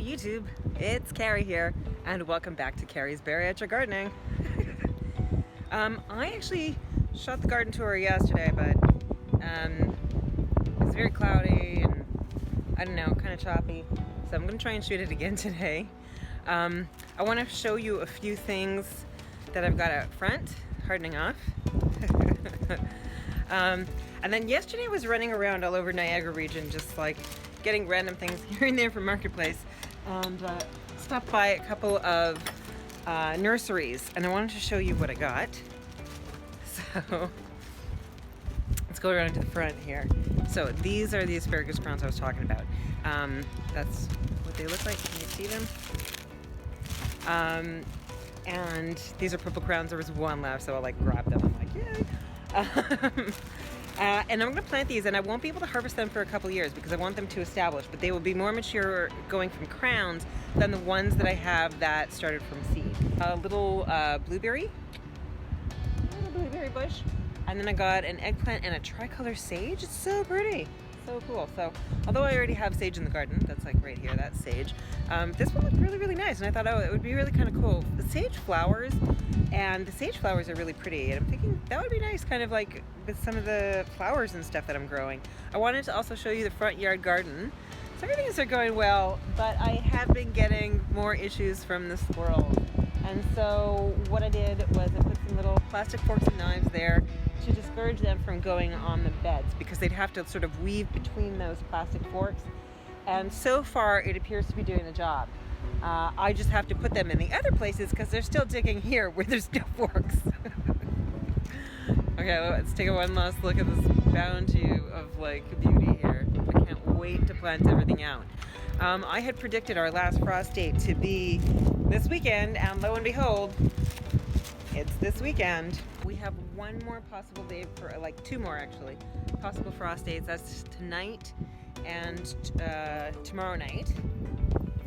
YouTube, it's Carrie here, and welcome back to Carrie's Bariatric Gardening. I actually shot the garden tour yesterday, but it's very cloudy and I don't know, kind of choppy, so I'm going to try and shoot it again today. I want to show you a few things that I've got out front, hardening off. And then yesterday I was running around all over Niagara region, just like getting random things here and there from Marketplace, and stopped by a couple of nurseries, and I wanted to show you what I got. So let's go around to the front here. So these are the asparagus crowns I was talking about. That's what they look like. Can you see them? And these are purple crowns. There was one left, so I like grabbed them. I'm like, yay! And I'm going to plant these, and I won't be able to harvest them for a couple years because I want them to establish, but they will be more mature going from crowns than the ones that I have that started from seed. A little blueberry bush, and then I got an eggplant and a tricolor sage. It's so pretty, so cool. So although I already have sage in the garden, that's like right here, that's sage, this one looked really, really nice, and I thought, oh, it would be really kind of cool. The sage flowers, and the sage flowers are really pretty, and I'm thinking that would be nice, kind of like with some of the flowers and stuff that I'm growing. I wanted to also show you the front yard garden. So everything's going well, but I have been getting more issues from the squirrels. And so what I did was I put some little plastic forks and knives there to discourage them from going on the beds, because they'd have to sort of weave between those plastic forks. And so far it appears to be doing the job. I just have to put them in the other places because they're still digging here where there's no forks. Okay, let's take one last look at this bounty of like beauty here. I can't wait to plant everything out. I had predicted our last frost date to be this weekend, and lo and behold, it's this weekend. We have one more possible day, for like two more actually, possible frost dates. That's tonight and tomorrow night.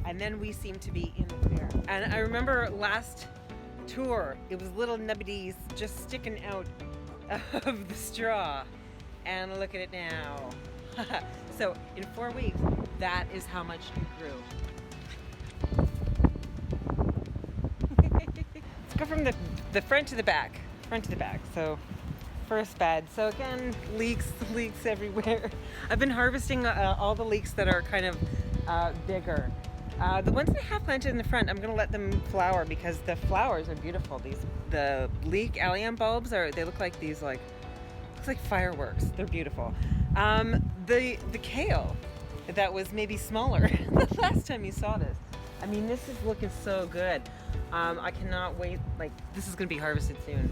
And then we seem to be in the clear. And I remember last tour, it was little nubbities just sticking out of the straw. And look at it now. So in 4 weeks, that is how much you grew. Let's go from the front to the back. Front to the back. So first bed. So again, leeks everywhere. I've been harvesting all the leeks that are kind of bigger. The ones that I have planted in the front, I'm going to let them flower because the flowers are beautiful. The leek allium bulbs they look like these looks like fireworks. They're beautiful. The kale that was maybe smaller the last time you saw this. I mean, this is looking so good. I cannot wait. Like, this is going to be harvested soon.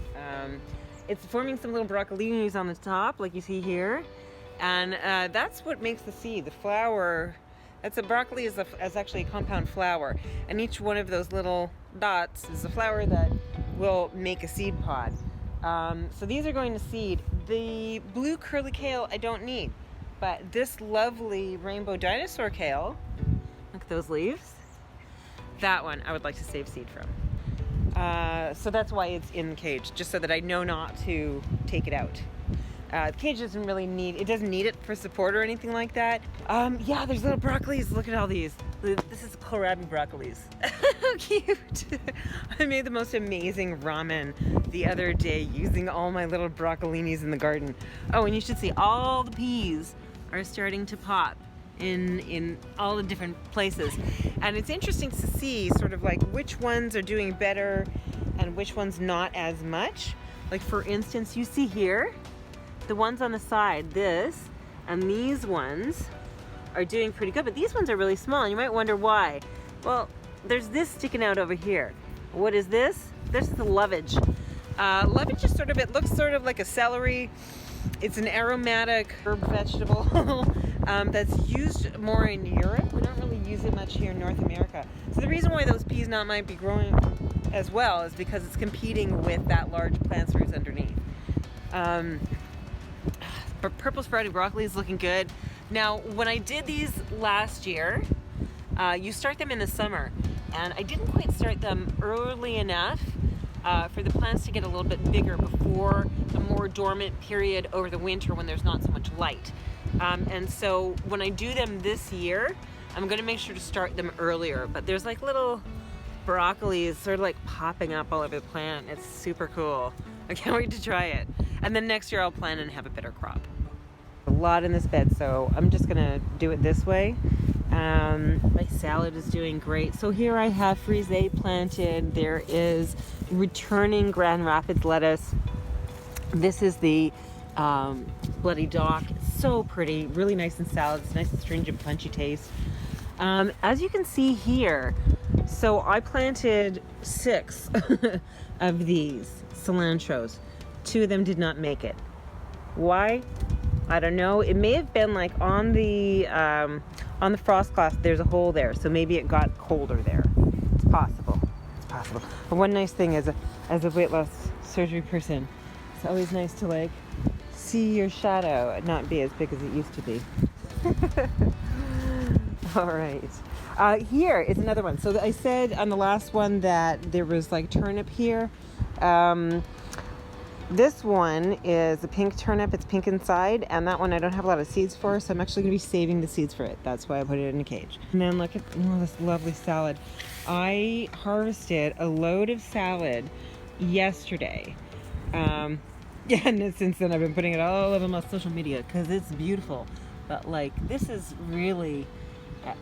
It's forming some little broccolinis on the top, like you see here, and that's what makes the seed. The flower. That's a broccoli is actually a compound flower, and each one of those little dots is a flower that will make a seed pod. So these are going to seed. The blue curly kale I don't need, but this lovely rainbow dinosaur kale, look at those leaves, that one I would like to save seed from. So that's why it's in the cage, just so that I know not to take it out. The cage doesn't really doesn't need it for support or anything like that. Yeah, there's little broccolis. Look at all these. This is kohlrabi broccolis. How cute. I made the most amazing ramen the other day using all my little broccolinis in the garden. Oh, and you should see all the peas are starting to pop in all the different places. And it's interesting to see sort of like which ones are doing better and which ones not as much. Like for instance, you see here, the ones on the side, this and these ones are doing pretty good, but these ones are really small, and you might wonder why. Well, there's this sticking out over here. What is this? This is the lovage. Lovage is it looks sort of like a celery. It's an aromatic herb vegetable that's used more in Europe. We don't really use it much here in North America. So the reason why those peas might be growing as well is because it's competing with that large plant roots underneath. Purple sprouting broccoli is looking good. Now, when I did these last year, you start them in the summer, and I didn't quite start them early enough for the plants to get a little bit bigger before a more dormant period over the winter when there's not so much light. And so when I do them this year, I'm gonna make sure to start them earlier, but there's like little broccoli sort of like popping up all over the plant. It's super cool. I can't wait to try it. And then next year I'll plan and have a better crop. A lot in this bed, so I'm just gonna do it this way. My salad is doing great. So here I have frisee planted. There is returning Grand Rapids lettuce. This is the Bloody Dock. It's so pretty, really nice in salads, nice astringent, punchy taste. As you can see here, so I planted 6 of these cilantros. 2 of them did not make it. Why? I don't know. It may have been like on the frost glass, there's a hole there, so maybe it got colder there. It's possible. It's possible. But one nice thing as a weight loss surgery person, it's always nice to like see your shadow and not be as big as it used to be. All right. Here is another one. So I said on the last one that there was like turnip here. This one is a pink turnip. It's pink inside, and that one I don't have a lot of seeds for, so I'm actually going to be saving the seeds for it. That's why I put it in a cage. And then look at this lovely salad. I harvested a load of salad yesterday. And since then I've been putting it all over my social media because it's beautiful. But like, this is really,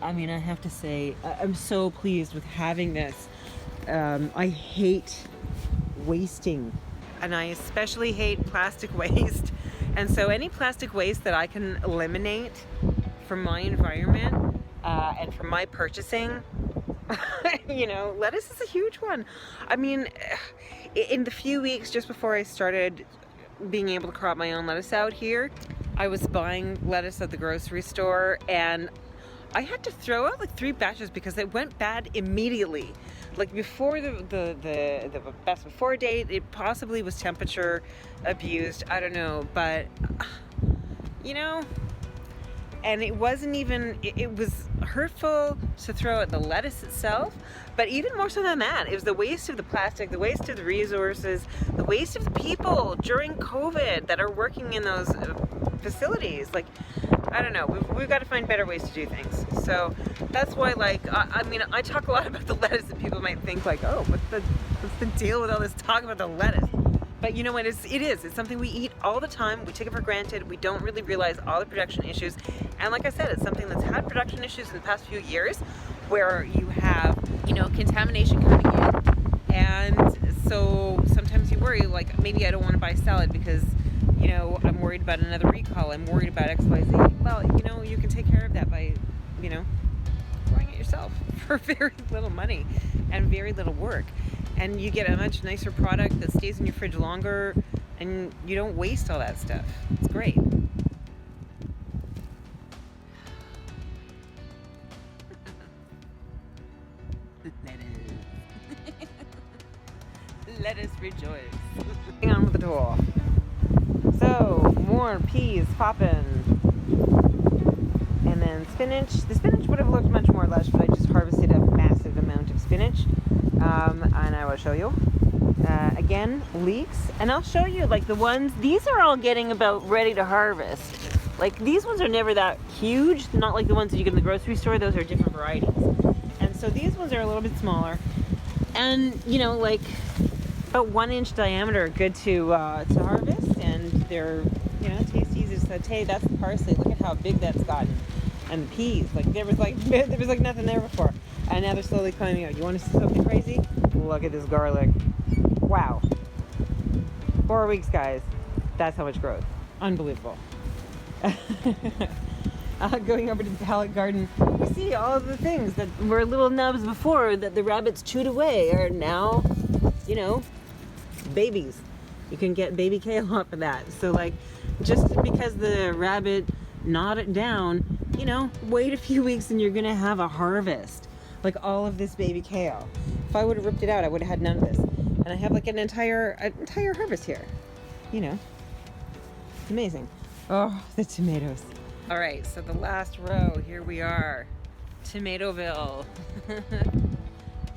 I mean, I have to say, I'm so pleased with having this. I hate wasting. And I especially hate plastic waste. And so any plastic waste that I can eliminate from my environment and from my purchasing, you know, lettuce is a huge one. I mean, in the few weeks just before I started being able to crop my own lettuce out here, I was buying lettuce at the grocery store, and I had to throw out like 3 batches because it went bad immediately. Like before the best before date, it possibly was temperature abused. I don't know, but you know, and it wasn't even, it was hurtful to throw out the lettuce itself, but even more so than that, it was the waste of the plastic, the waste of the resources, the waste of the people during COVID that are working in those facilities. Like, I don't know, we've got to find better ways to do things. So that's why, like, I mean, I talk a lot about the lettuce, and people might think like, oh, what's the deal with all this talk about the lettuce? But you know what, it's something we eat all the time. We take it for granted. We don't really realize all the production issues. And like I said, it's something that's had production issues in the past few years where you have, you know, contamination coming in. And so sometimes you worry, like, maybe I don't want to buy salad because, you know, I'm worried about another recall. I'm worried about XYZ. Well, you know, you can take care of that by, you know, growing it yourself for very little money and very little work. And you get a much nicer product that stays in your fridge longer, and you don't waste all that stuff. It's great. Let us rejoice. Hang on with the tool. So, more peas popping. And then spinach. The spinach would have looked much more lush, but I just harvested a massive amount of spinach. And I will show you. Again, leeks. And I'll show you, like, the ones, these are all getting about ready to harvest. Like, these ones are never that huge, not like the ones that you get in the grocery store. Those are different varieties. And so these ones are a little bit smaller. And, you know, like, about 1 inch diameter, good to harvest. And they're, you know, tasty, easy to saute. That's the parsley. Look at how big that's gotten. And the peas, like, there was nothing there before. And now they're slowly climbing out. You want to see something crazy? Look at this garlic. Wow. 4 weeks, guys. That's how much growth. Unbelievable. Going over to the pallet garden, we see all of the things that were little nubs before that the rabbits chewed away are now, you know, babies. You can get baby kale off of that. So, like, just because the rabbit gnawed it down, you know, wait a few weeks and you're going to have a harvest. Like all of this baby kale. If I would have ripped it out, I would have had none of this. And I have like an entire harvest here. You know, it's amazing. Oh, the tomatoes. All right, so the last row, here we are, Tomatoville.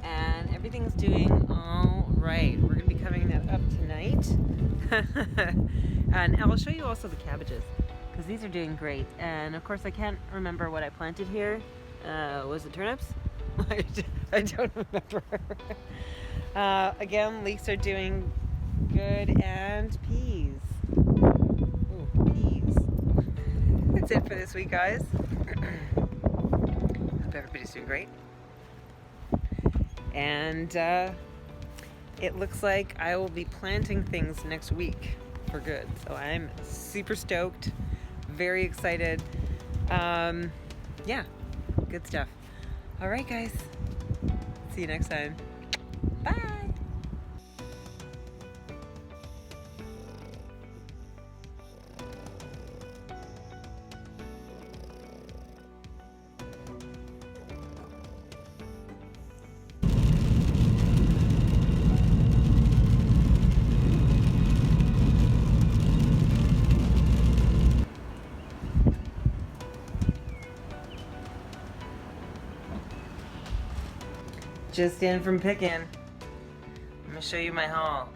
And everything's doing all right. We're gonna be covering that up tonight. And I'll show you also the cabbages, because these are doing great. And of course I can't remember what I planted here. Was it turnips? I don't remember. Again, leeks are doing good, and peas. Ooh, peas. That's it for this week, guys. Hope everybody's doing great. And it looks like I will be planting things next week for good. So I'm super stoked, very excited. Yeah, good stuff. All right, guys. See you next time. Bye. Just in from picking. I'm gonna show you my haul.